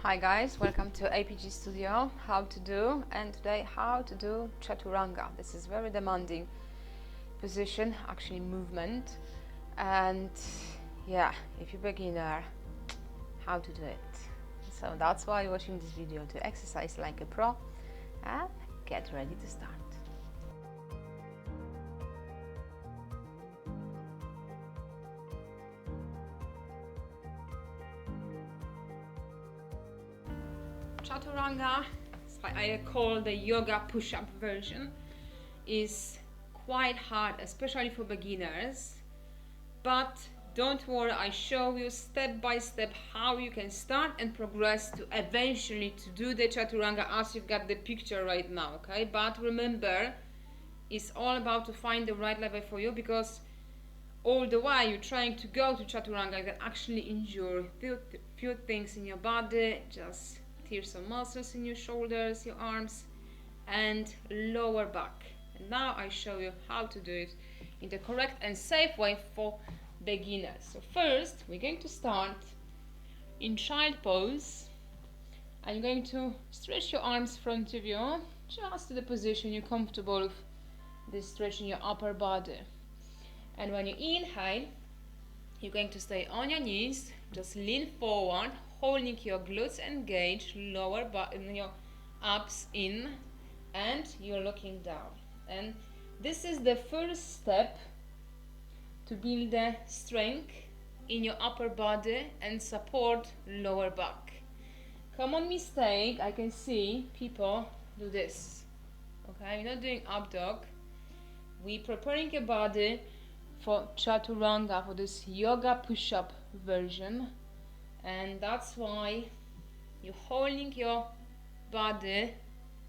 Hi guys, welcome to APG.STUDIO, how to do, and today how to do Chaturanga. This is very demanding position, actually movement, and yeah, if you're a beginner, how to do it. So that's why you're watching this video, to exercise like a pro and get ready to start. Chaturanga, I call the yoga push-up version, is quite hard, especially for beginners, but don't worry, I show you step by step how you can start and progress to eventually to do the Chaturanga as you've got the picture right now, okay? But remember, it's all about to find the right level for you, because all the while you're trying to go to Chaturanga, you can actually injure few things in your body, just tear some muscles in your shoulders, your arms, and lower back. And now I show you how to do it in the correct and safe way for beginners. So first, we're going to start in child pose, and you're going to stretch your arms in front of you, just to the position you're comfortable with, this stretching your upper body. And when you inhale, you're going to stay on your knees, just lean forward, holding your glutes engaged, lower back, your abs in, and you're looking down. And this is the first step to build the strength in your upper body and support lower back. Common mistake I can see people do this. Okay, we're not doing up dog. We're preparing your body for Chaturanga, for this yoga push-up version, and that's why you're holding your body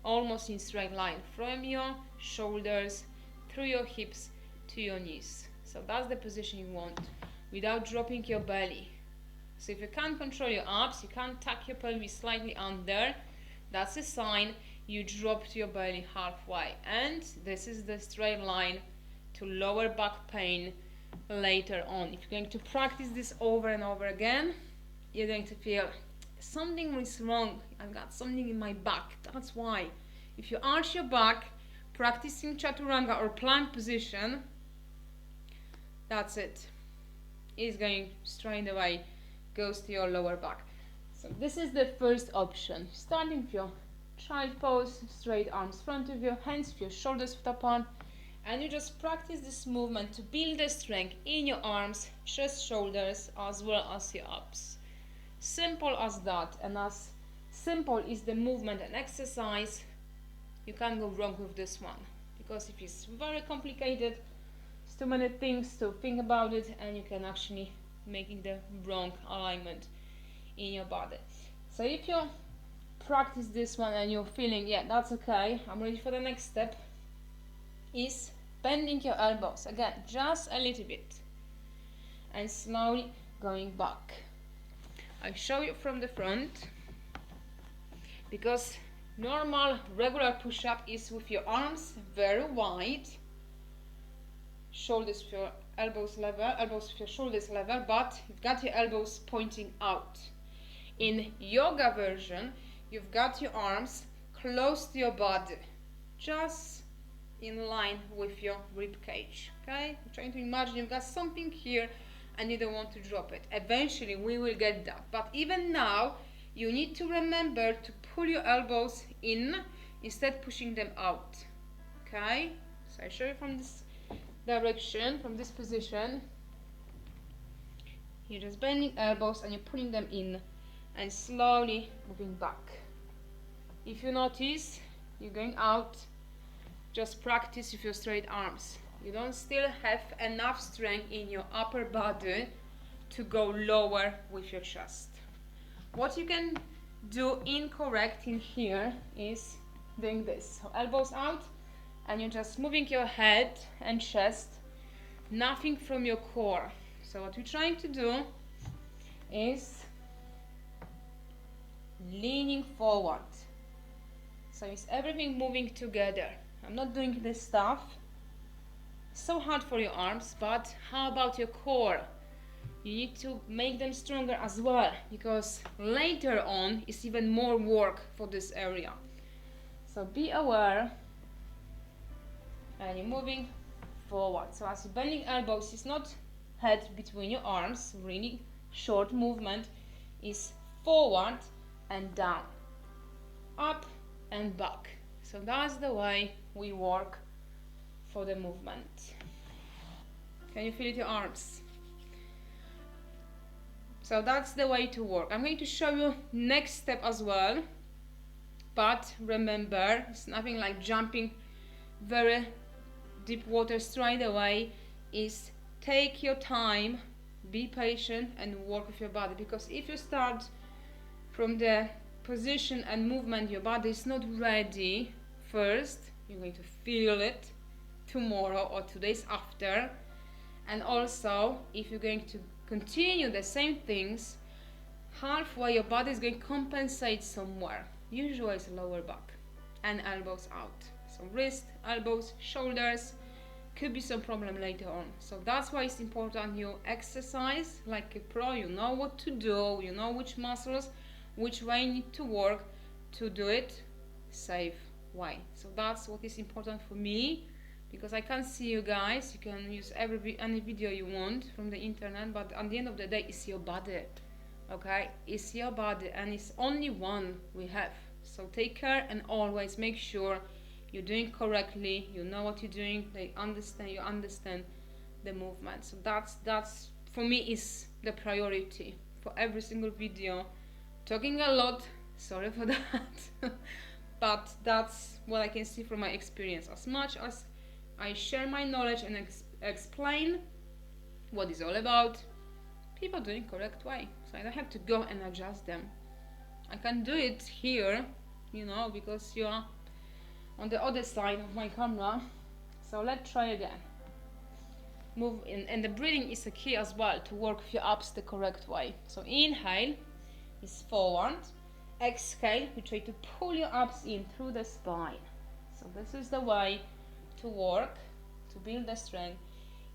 almost in straight line from your shoulders through your hips to your knees. So that's the position you want, without dropping your belly. So if you can't control your abs, you can't tuck your pelvis slightly under, that's a sign you dropped your belly halfway, and this is the straight line to lower back pain later on. If you're going to practice this over and over again, you're going to feel something is wrong, I've got something in my back. That's why if you arch your back practicing Chaturanga or plank position, that's it, it's going straight away, goes to your lower back. So this is the first option, starting with your child pose, straight arms in front of you, hands with your shoulders width apart, and you just practice this movement to build the strength in your arms, chest, shoulders, as well as your abs. Simple as that, and as simple is the movement and exercise, you can't go wrong with this one. Because if it's very complicated, it's too many things to think about it, and you can actually making the wrong alignment in your body. So if you practice this one and you're feeling, yeah, that's okay, I'm ready for the next step, is bending your elbows again just a little bit and slowly going back. I show you from the front, because normal regular push-up is with your arms very wide, shoulders with your elbows level, elbows with your shoulders level, but you've got your elbows pointing out. In yoga version, you've got your arms close to your body, just in line with your rib cage. Okay, I'm trying to imagine you've got something here and you don't want to drop it. Eventually we will get that, but even now you need to remember to pull your elbows in instead pushing them out. Okay, so I show you from this direction, from this position, you're just bending elbows and you're pulling them in and slowly moving back. If you notice you're going out, just practice with your straight arms. You don't still have enough strength in your upper body to go lower with your chest. What you can do incorrect in here is doing this. So elbows out, and you're just moving your head and chest, nothing from your core. So what we're trying to do is leaning forward. So it's everything moving together. I'm not doing this stuff. So hard for your arms, but how about your core? you need to make them stronger as well, because later on it's even more work for this area. So be aware, and you're moving forward. So as you're bending elbows, it's not head between your arms, really short movement, is forward and down, up and back. So that's the way we work for the movement. Can you feel it in your arms? So that's the way to work. I'm going to show you next step as well, but remember, it's nothing like jumping very deep water straight away. Is take your time, be patient, and work with your body, because if you start from the position and movement, your body is not ready first, you're going to feel it tomorrow or 2 days after. And also, if you're going to continue the same things, halfway your body is going to compensate somewhere. Usually it's lower back and elbows out. So wrist, elbows, shoulders, could be some problem later on. So that's why it's important you exercise like a pro. You know what to do, you know which muscles, which way you need to work to do it safe way. So that's what is important for me, because I can't see you guys. You can use any video you want from the internet, but at the end of the day, it's your body, okay? It's your body, and it's only one we have. So take care and always make sure you're doing correctly. You know what you're doing. They understand. You understand the movement. So that's for me is the priority for every single video. Talking a lot. Sorry for that, but that's what I can see from my experience. As much as I share my knowledge and explain what it's all about, people doing correct way. So I don't have to go and adjust them. I can do it here, you know, because you are on the other side of my camera. So let's try again. Move in, and the breathing is a key as well to work with your abs the correct way. So inhale is forward. Exhale, you try to pull your abs in through the spine. So this is the way to work, to build the strength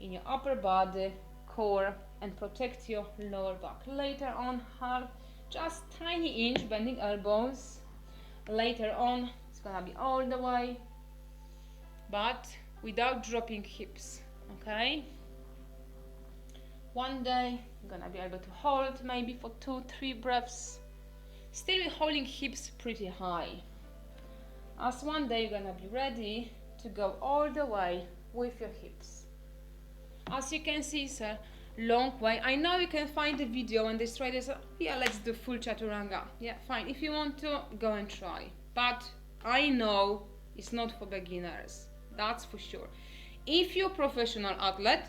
in your upper body, core, and protect your lower back. Later on, have just tiny inch bending elbows. Later on, it's gonna be all the way, but without dropping hips, okay? One day, you're gonna be able to hold maybe for 2-3 breaths, still holding hips pretty high. As one day, you're gonna be ready to go all the way with your hips. As you can see, it's a long way. I know you can find the video and this try say, yeah, let's do full chaturanga. Yeah, fine. If you want to, go and try. But I know it's not for beginners. That's for sure. If you're a professional athlete,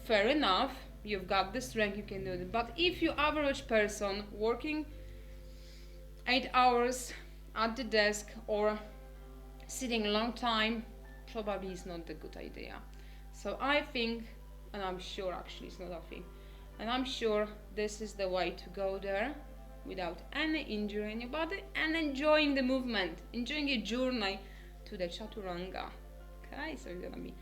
fair enough. You've got the strength, you can do it. But if you're average person working 8 hours at the desk or sitting a long time, probably is not a good idea. So I think, and I'm sure actually it's not a thing, and I'm sure this is the way to go there without any injury in your body and enjoying the movement, enjoying your journey to the Chaturanga. Okay, so it's gonna be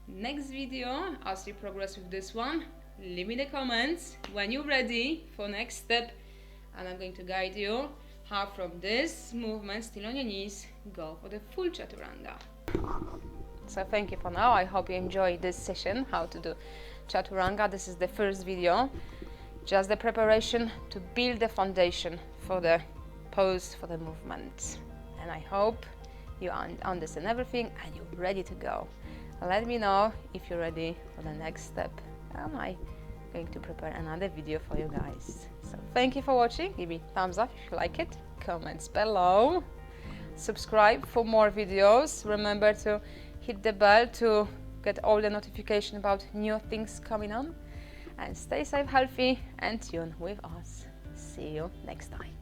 next video. As you progress with this one, leave me the comments when you're ready for next step, and I'm going to guide you how from this movement, still on your knees, go for the full Chaturanga. So thank you for now. I hope you enjoyed this session, how to do Chaturanga. This is the first video, just the preparation to build the foundation for the pose, for the movement. And I hope you understand everything and you're ready to go. Let me know if you're ready for the next step. I'm going to prepare another video for you guys. So thank you for watching. Give me thumbs up if you like it, comments below, subscribe for more videos. Remember to hit the bell to get all the notification about new things coming on, and stay safe, healthy, and tune with us. See you next time.